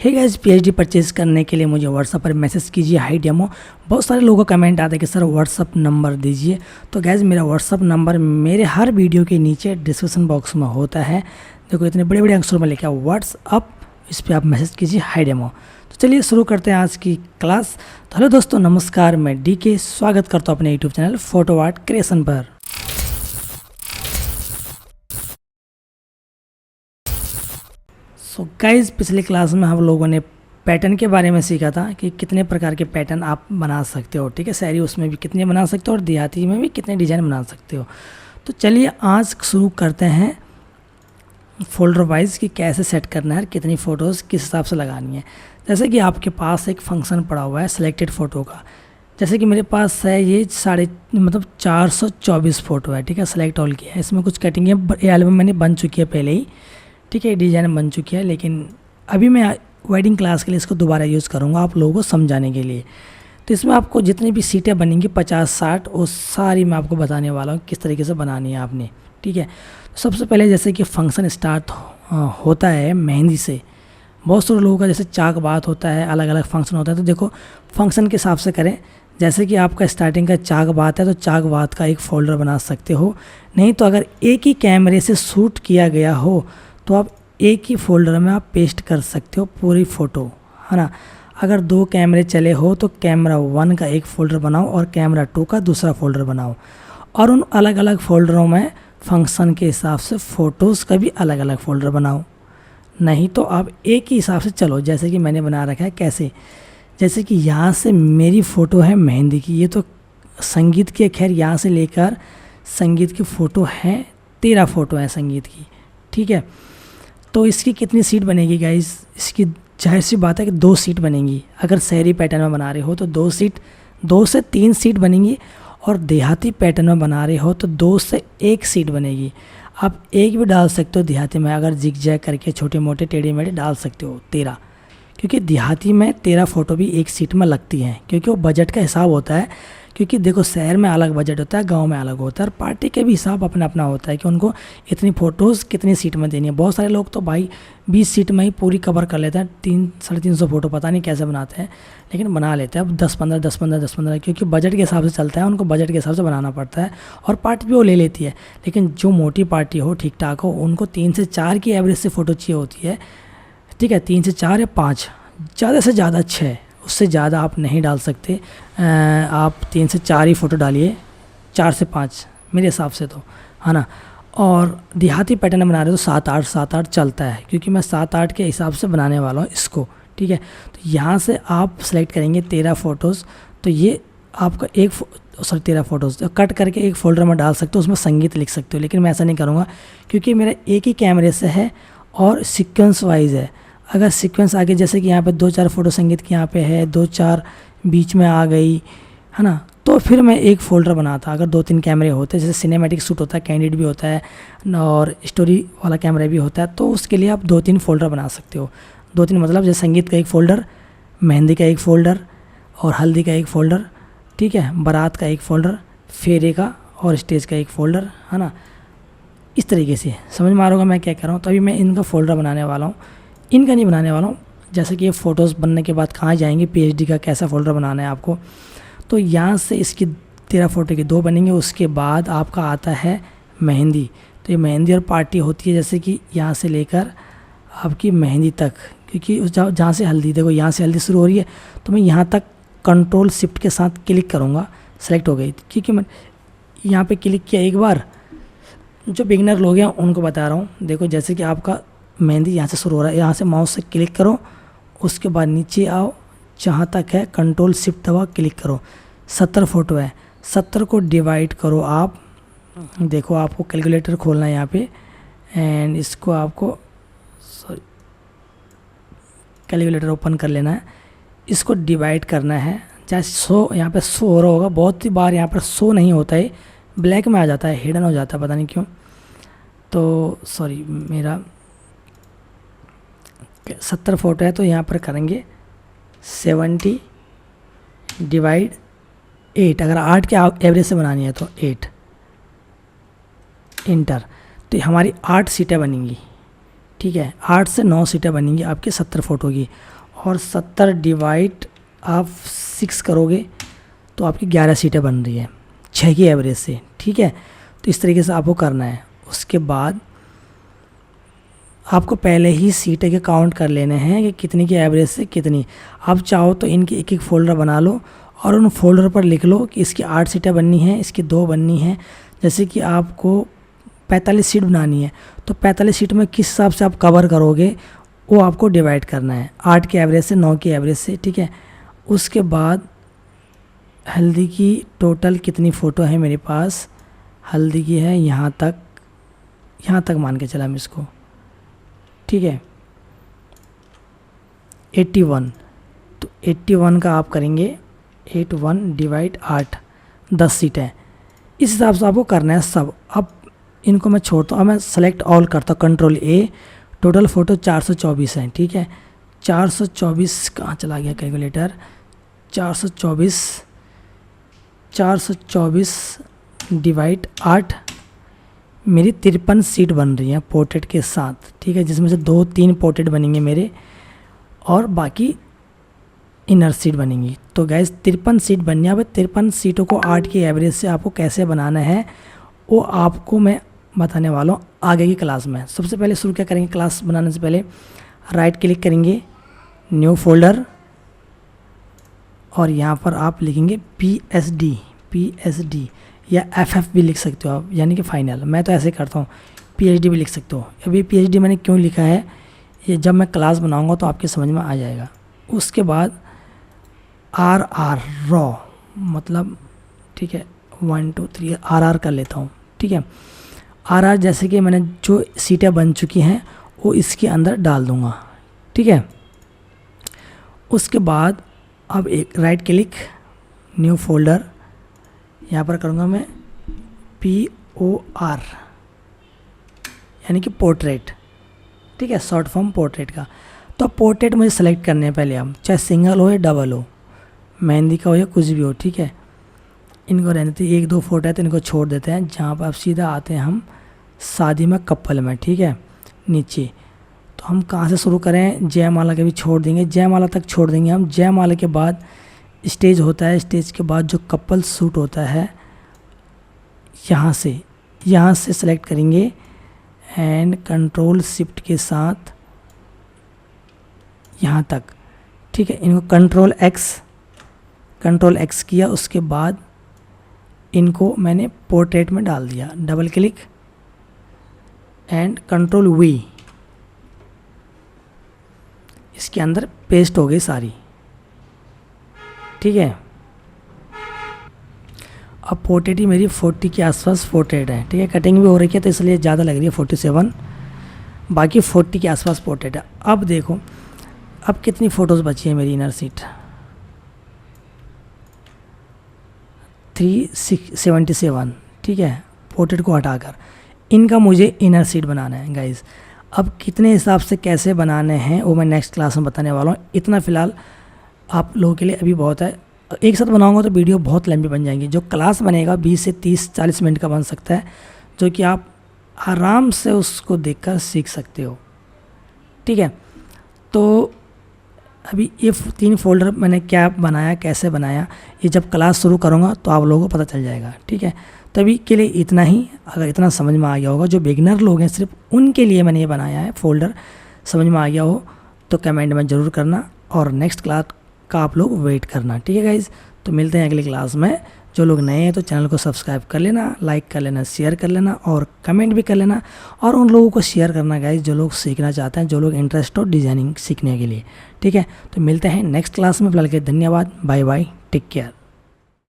Hey guys, PhD purchase करने के लिए मुझे व्हाट्सअप पर मैसेज कीजिए हाई डेमो। बहुत सारे लोगों का कमेंट आता है कि सर व्हाट्सअप नंबर दीजिए। तो गाइस, मेरा व्हाट्सअप नंबर मेरे हर वीडियो के नीचे डिस्क्रिप्शन बॉक्स में होता है। देखो इतने बड़े बड़े अक्षरों में लिखा है व्हाट्सअप, इस पर आप मैसेज कीजिए हाई डेमो। तो चलिए शुरू करते हैं आज की क्लास। तो हेलो दोस्तों, नमस्कार, मैं डीके स्वागत करता हूँ अपने YouTube channel photo art creation पर। सो गाइज, पिछले क्लास में हम लोगों ने पैटर्न के बारे में सीखा था कि कितने प्रकार के पैटर्न आप बना सकते हो। ठीक है, शहरी उसमें भी कितने बना सकते हो और देहाती में भी कितने डिज़ाइन बना सकते हो। तो चलिए आज शुरू करते हैं फोल्डर वाइज कि कैसे सेट करना है, कितनी फ़ोटोज़ किस हिसाब से लगानी है। जैसे कि आपके पास एक फंक्शन पड़ा हुआ है सिलेक्टेड फ़ोटो का। जैसे कि मेरे पास है ये 424 फ़ोटो है। ठीक है, सेलेक्ट ऑल किया है। इसमें कुछ कटिंग है, ये एल्बम मैंने बन चुकी है पहले ही। ठीक है, डिज़ाइन बन चुकी है, लेकिन अभी मैं वेडिंग क्लास के लिए इसको दोबारा यूज़ करूँगा आप लोगों को समझाने के लिए। तो इसमें आपको जितनी भी सीटें बनेंगी 50-60, वो सारी मैं आपको बताने वाला हूँ किस तरीके से बनानी है आपने। ठीक है, तो सबसे पहले जैसे कि फंक्शन स्टार्ट होता है मेहंदी से। बहुत सारे लोगों का जैसे चाक बात होता है, अलग अलग फंक्शन होता है। तो देखो फंक्शन के हिसाब से करें। जैसे कि आपका स्टार्टिंग का चाक बात है तो चाक बात का एक फ़ोल्डर बना सकते हो। नहीं तो अगर एक ही कैमरे से शूट किया गया हो तो आप एक ही फ़ोल्डर में आप पेस्ट कर सकते हो पूरी फ़ोटो, है ना। अगर 2 कैमरे चले हो तो कैमरा 1 का एक फ़ोल्डर बनाओ और कैमरा 2 का दूसरा फ़ोल्डर बनाओ, और उन अलग अलग फ़ोल्डरों में फंक्शन के हिसाब से फ़ोटोज़ का भी अलग अलग फ़ोल्डर बनाओ। नहीं तो आप एक ही हिसाब से चलो, जैसे कि मैंने बना रखा है। कैसे? जैसे कि यहाँ से मेरी फ़ोटो है मेहंदी की, ये तो संगीत की, खैर यहाँ से लेकर संगीत की फ़ोटो है, 13 फ़ोटो है संगीत की। ठीक है, तो इसकी कितनी सीट बनेगी गाइस? इसकी जाहिर सी बात है कि 2 सीट बनेंगी। अगर शहरी पैटर्न में बना रहे हो तो 2 से 3 सीट बनेंगी, और देहाती पैटर्न में बना रहे हो तो 2 से 1 सीट बनेगी। आप एक भी डाल सकते हो देहाती में, अगर जिग जैग करके छोटे मोटे टेढ़े मेढ़े डाल सकते हो 13, क्योंकि देहाती में 13 फ़ोटो भी एक सीट में लगती हैं, क्योंकि वो बजट का हिसाब होता है। क्योंकि देखो शहर में अलग बजट होता है, गांव में अलग होता है, और पार्टी के भी हिसाब अपना अपना होता है कि उनको इतनी फ़ोटोज़ कितनी सीट में देनी है। बहुत सारे लोग तो भाई 20 सीट में ही पूरी कवर कर लेते हैं, 300-350 फ़ोटो, पता नहीं कैसे बनाते हैं, लेकिन बना लेते हैं। अब 10-15, क्योंकि बजट के हिसाब से चलता है, उनको बजट के हिसाब से बनाना पड़ता है, और पार्टी भी वो ले लेती है। लेकिन जो मोटी पार्टी हो, ठीक ठाक हो, उनको 3 से 4 की एवरेज से फ़ोटो चाहिए होती है। ठीक है, 3 से 4 या 5, ज़्यादा से ज़्यादा 6, उससे ज़्यादा आप नहीं डाल सकते। आप 3 से 4 ही फ़ोटो डालिए, 4 से 5 मेरे हिसाब से तो, है ना। और देहाती पैटर्न बना रहे हो तो 7-8 चलता है, क्योंकि मैं 7-8 के हिसाब से बनाने वाला हूँ इसको। ठीक है, तो यहाँ से आप सेलेक्ट करेंगे 13 फ़ोटोज़। तो ये आपका 13 फ़ोटोज़ तो कट करके एक फ़ोल्डर में डाल सकते हो, उसमें संगीत लिख सकते हो। लेकिन मैं ऐसा नहीं करूँगा, क्योंकि मेरा एक ही कैमरे से है और सीक्वेंस वाइज है। अगर सीक्वेंस आगे, जैसे कि यहाँ पे 2-4 फ़ोटो संगीत की यहाँ पे है, 2-4 बीच में आ गई, है ना, तो फिर मैं एक फ़ोल्डर बनाता। अगर 2-3 कैमरे होते, जैसे सिनेमैटिक शूट होता है, कैंडिड भी होता है और स्टोरी वाला कैमरा भी होता है, तो उसके लिए आप 2-3 फ़ोल्डर बना सकते हो। 2-3 मतलब जैसे संगीत का एक फ़ोल्डर, मेहंदी का एक फ़ोल्डर, और हल्दी का एक फ़ोल्डर। ठीक है, बारात का एक फ़ोल्डर, फेरे का और स्टेज का एक फ़ोल्डर, है ना। इस तरीके से समझ में आ रहा होगा मैं क्या कह रहा हूँ। तो अभी मैं इनका फ़ोल्डर बनाने वाला हूँ, इनका नहीं बनाने वाला हूँ। जैसे कि ये फ़ोटोज़ बनने के बाद कहाँ जाएंगे, पीएचडी का कैसा फ़ोल्डर बनाना है आपको। तो यहाँ से इसकी 13 फ़ोटो की 2 बनेंगे। उसके बाद आपका आता है मेहंदी। तो ये मेहंदी और पार्टी होती है, जैसे कि यहाँ से लेकर आपकी मेहंदी तक, क्योंकि जहाँ से हल्दी, देखो यहाँ से हल्दी शुरू हो रही है, तो मैं यहाँ तक कंट्रोल शिफ्ट के साथ क्लिक करूँगा। सेलेक्ट हो गई, क्योंकि मैं यहाँ पर क्लिक किया एक बार। जो बिगिनर लोग हैं उनको बता रहा हूँ। देखो जैसे कि आपका मेहंदी यहाँ से शुरू हो रहा है, यहाँ से माउस से क्लिक करो, उसके बाद नीचे आओ, जहाँ तक है कंट्रोल शिफ्ट दबाओ, क्लिक करो। 70 फ़ोटो है, 70 को डिवाइड करो आप। देखो आपको कैलकुलेटर खोलना है यहाँ पे, एंड इसको आपको कैलकुलेटर ओपन कर लेना है। इसको डिवाइड करना है, चाहे 100 यहाँ पे 100 हो रहा होगा। बहुत ही बार यहाँ पर 100 नहीं होता है, ब्लैक में आ जाता है, हिडन हो जाता है, पता नहीं क्यों। तो सॉरी, मेरा 70 फ़ोटो है, तो यहाँ पर करेंगे 70 डिवाइड 8। अगर 8 के एवरेज से बनानी है तो 8, इंटर। तो हमारी 8 सीटें बनेंगी। ठीक है। 8 से 9 सीटें बनेंगी आपकी 70 फ़ोटो की, और 70 डिवाइड आप 6 करोगे तो आपकी 11 सीटें बन रही है 6 की एवरेज से, ठीक है। तो इस तरीके से आपको करना है। उसके बाद आपको पहले ही सीटें के काउंट कर लेने हैं कि कितनी की एवरेज से कितनी। आप चाहो तो इनकी एक एक फ़ोल्डर बना लो और उन फोल्डर पर लिख लो कि इसकी 8 सीटें बननी हैं, इसकी 2 बननी हैं। जैसे कि आपको 45 सीट बनानी है तो 45 सीट में किस हिसाब से आप कवर करोगे वो आपको डिवाइड करना है 8 की एवरेज से, 9 की एवरेज से, ठीक है। उसके बाद हल्दी की टोटल कितनी फ़ोटो है मेरे पास, हल्दी की है यहाँ तक मान के चला हम इसको, ठीक है 81। तो 81 का आप करेंगे 81 डिवाइड 8, 10 सीटें। इस हिसाब से आपको करना है सब। अब इनको मैं छोड़ता हूँ, अब मैं सेलेक्ट ऑल करता हूँ, कंट्रोल ए। टोटल फ़ोटो 424 हैं, ठीक है। 424 कहाँ चला गया कैलकुलेटर, 424 डिवाइड 8, मेरी 53 सीट बन रही हैं पोर्ट्रेट के साथ, ठीक है। जिसमें से 2-3 पोर्ट्रेट बनेंगे मेरे और बाकी इनर सीट बनेंगी। तो गैस 53 सीट बननी है। अब 53 सीटों को 8 की एवरेज से आपको कैसे बनाना है वो आपको मैं बताने वाला हूँ आगे की क्लास में। सबसे पहले शुरू क्या करेंगे, क्लास बनाने से पहले राइट क्लिक करेंगे, न्यू फोल्डर, और यहाँ पर आप लिखेंगे PSD या FF भी लिख सकते हो आप, यानी कि फाइनल। मैं तो ऐसे करता हूँ, PhD भी लिख सकते हो। अभी PhD मैंने क्यों लिखा है ये जब मैं क्लास बनाऊँगा तो आपके समझ में आ जाएगा। उसके बाद RR रॉ मतलब, ठीक है 1 2 3 RR कर लेता हूँ, ठीक है। RR जैसे कि मैंने जो सीटें बन चुकी हैं वो इसके अंदर डाल दूँगा, ठीक है। उसके बाद अब एक राइट क्लिक, न्यू फोल्डर, यहाँ पर करूँगा मैं POR यानी कि पोर्ट्रेट, ठीक है, शॉर्ट फॉर्म पोर्ट्रेट का। तो पोर्ट्रेट मुझे सेलेक्ट करने हैं पहले हम, चाहे सिंगल हो या डबल हो, मेहंदी का हो या कुछ भी हो, ठीक है। इनको रहने देते, 1-2 फोटो है तो इनको छोड़ देते हैं। जहाँ पर आप सीधा आते हैं हम शादी में कपल में, ठीक है, नीचे। तो हम कहाँ से शुरू करें, जयमाला के भी छोड़ देंगे, जयमाला तक छोड़ देंगे हम। जयमाला के बाद स्टेज होता है, स्टेज के बाद जो कपल शूट होता है यहाँ से सेलेक्ट करेंगे एंड कंट्रोल शिफ्ट के साथ यहाँ तक, ठीक है। इनको कंट्रोल X किया, उसके बाद इनको मैंने पोर्ट्रेट में डाल दिया, double click and control V, इसके अंदर पेस्ट हो गई सारी, ठीक है। अब पोर्ट्रेट ही मेरी 40 के आसपास पोर्ट्रेट है, ठीक है। कटिंग भी हो रही है तो इसलिए ज़्यादा लग रही है 47, बाकी 40 के आसपास पोर्ट्रेट है। अब देखो अब कितनी फ़ोटोज़ बची है मेरी इनर सीट, 377, ठीक है। पोर्ट्रेट को हटाकर इनका मुझे इनर सीट बनाना है गाइज़। अब कितने हिसाब से कैसे बनाने हैं वो मैं नेक्स्ट क्लास में बताने वाला हूँ। इतना फ़िलहाल आप लोगों के लिए अभी बहुत है। एक साथ बनाऊंगा तो वीडियो बहुत लंबी बन जाएंगी। जो क्लास बनेगा 20 से 30-40 मिनट का बन सकता है, जो कि आप आराम से उसको देखकर सीख सकते हो, ठीक है। तो अभी ये 3 फोल्डर मैंने क्या बनाया, कैसे बनाया, ये जब क्लास शुरू करूँगा तो आप लोगों को पता चल जाएगा, ठीक है। तभी के लिए इतना ही। अगर इतना समझ में आ गया होगा, जो बिगिनर लोग हैं सिर्फ उनके लिए मैंने ये बनाया है फोल्डर, समझ में आ गया हो तो कमेंट में ज़रूर करना, और नेक्स्ट क्लास का आप लोग वेट करना, ठीक है गाइज़। तो मिलते हैं अगली क्लास में। जो लोग नए हैं तो चैनल को सब्सक्राइब कर लेना, लाइक कर लेना, शेयर कर लेना और कमेंट भी कर लेना, और उन लोगों को शेयर करना गाइज़ जो लोग सीखना चाहते हैं, जो लोग इंटरेस्ट हो डिज़ाइनिंग सीखने के लिए, ठीक है। तो मिलते हैं नेक्स्ट क्लास में। फिलहाल के धन्यवाद, बाय बाय, टेक केयर।